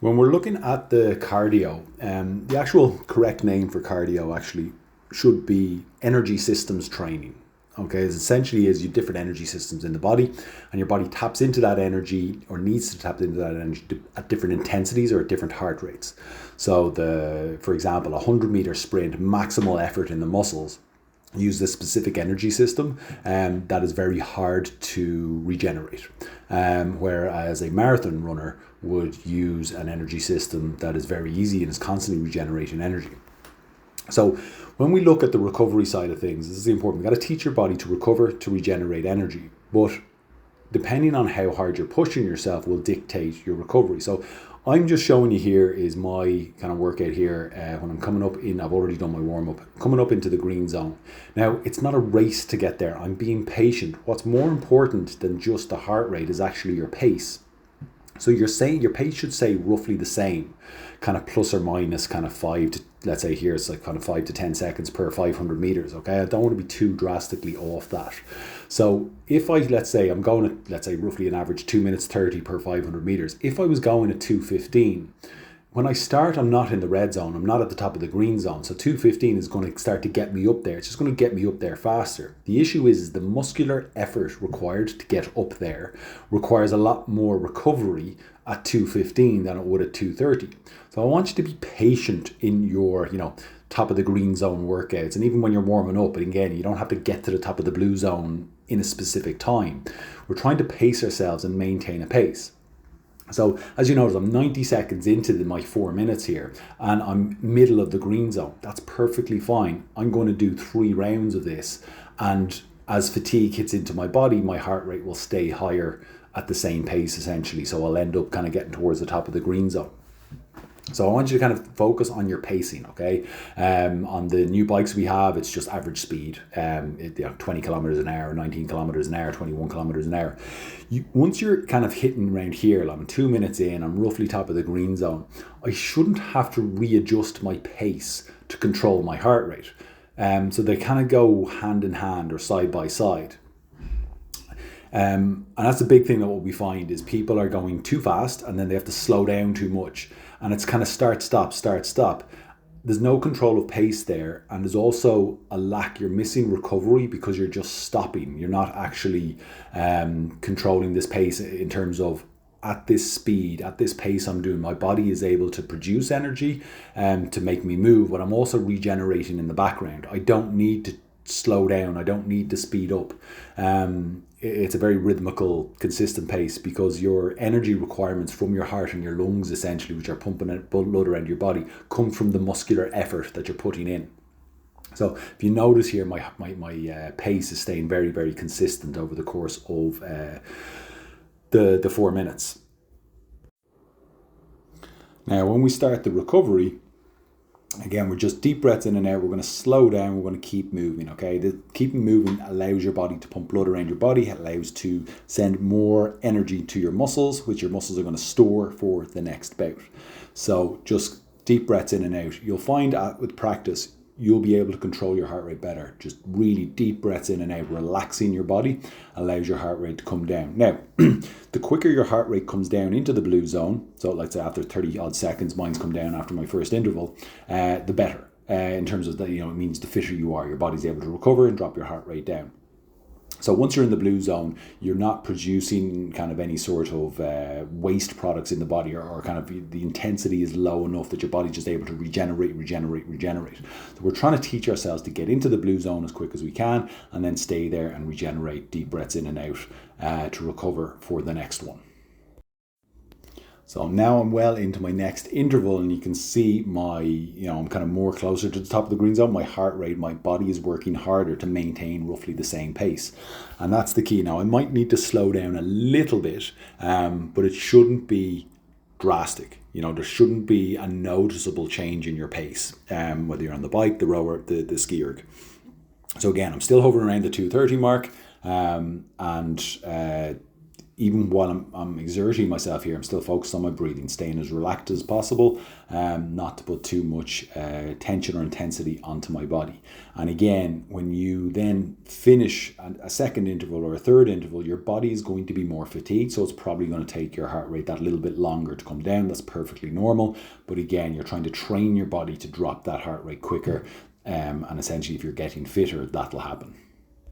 When we're looking at the cardio, the actual correct name for cardio actually should be energy systems training. Okay, it essentially is you different energy systems in the body, and your body taps into that energy or needs to tap into that energy at different intensities or at different heart rates. So, for example, a 100-meter sprint, maximal effort in the muscles use this specific energy system that is very hard to regenerate. Whereas a marathon runner would use an energy system that is very easy and is constantly regenerating energy. So when we look at the recovery side of things, this is important. We've got to teach your body to recover, to regenerate energy. But depending on how hard you're pushing yourself will dictate your recovery. So I'm just showing you here is my kind of workout here when I'm coming up in, I've already done my warm up, coming up into the green zone. Now, it's not a race to get there. I'm being patient. What's more important than just the heart rate is actually your pace. So you're saying your pace should say roughly the same, kind of plus or minus kind of 5 to, let's say here it's like kind of 5 to 10 seconds per 500 meters. Okay, I don't want to be too drastically off that. So if let's say I'm going at, let's say roughly an average 2 minutes 30 per 500 meters. If I was going at 2:15, when I start, I'm not in the red zone. I'm not at the top of the green zone. So 2:15 is going to start to get me up there. It's just going to get me up there faster. The issue is the muscular effort required to get up there requires a lot more recovery at 2:15 than it would at 2:30. So I want you to be patient in your, top of the green zone workouts. And even when you're warming up, and again, you don't have to get to the top of the blue zone in a specific time. We're trying to pace ourselves and maintain a pace. So as you notice, I'm 90 seconds into my 4 minutes here and I'm middle of the green zone. That's perfectly fine. I'm going to do 3 rounds of this, and as fatigue hits into my body, my heart rate will stay higher at the same pace essentially. So I'll end up kind of getting towards the top of the green zone. So I want you to kind of focus on your pacing, okay? On the new bikes we have, it's just average speed, 20 kilometers an hour, 19 kilometers an hour, 21 kilometers an hour. Once you're kind of hitting around here, I'm 2 minutes in, I'm roughly top of the green zone, I shouldn't have to readjust my pace to control my heart rate. So they kind of go hand in hand or side by side. And that's the big thing that what we find is people are going too fast and then they have to slow down too much. And it's kind of start, stop, start, stop. There's no control of pace there. And there's also a lack, you're missing recovery because you're just stopping. You're not actually controlling this pace in terms of at this speed, at this pace I'm doing, my body is able to produce energy to make me move, but I'm also regenerating in the background. I don't need to slow down. I don't need to speed up. It's a very rhythmical, consistent pace because your energy requirements from your heart and your lungs, essentially, which are pumping blood around your body, come from the muscular effort that you're putting in. So if you notice here, my pace is staying very, very consistent over the course of the 4 minutes. Now, when we start the recovery, again, we're just deep breaths in and out. We're going to slow down. We're going to keep moving, okay? Keeping moving allows your body to pump blood around your body. It allows to send more energy to your muscles, which your muscles are going to store for the next bout. So just deep breaths in and out. You'll find with practice, you'll be able to control your heart rate better. Just really deep breaths in and out, relaxing your body allows your heart rate to come down. Now, the quicker your heart rate comes down into the blue zone, so let's say after 30 odd seconds, mine's come down after my first interval, the better. In terms of that, it means the fitter you are, your body's able to recover and drop your heart rate down. So once you're in the blue zone, you're not producing kind of any sort of waste products in the body, or kind of the intensity is low enough that your body's just able to regenerate. So we're trying to teach ourselves to get into the blue zone as quick as we can and then stay there and regenerate, deep breaths in and out to recover for the next one. So now I'm well into my next interval and you can see I'm kind of more closer to the top of the green zone. My heart rate, my body is working harder to maintain roughly the same pace. And that's the key. Now I might need to slow down a little bit, but it shouldn't be drastic. There shouldn't be a noticeable change in your pace, whether you're on the bike, the rower, the ski erg. So again, I'm still hovering around the 2:30 mark, and even while I'm exerting myself here, I'm still focused on my breathing, staying as relaxed as possible, not to put too much tension or intensity onto my body. And again, when you then finish a second interval or a third interval, your body is going to be more fatigued, so it's probably going to take your heart rate that little bit longer to come down. That's perfectly normal. But again, you're trying to train your body to drop that heart rate quicker. And essentially, if you're getting fitter, that'll happen.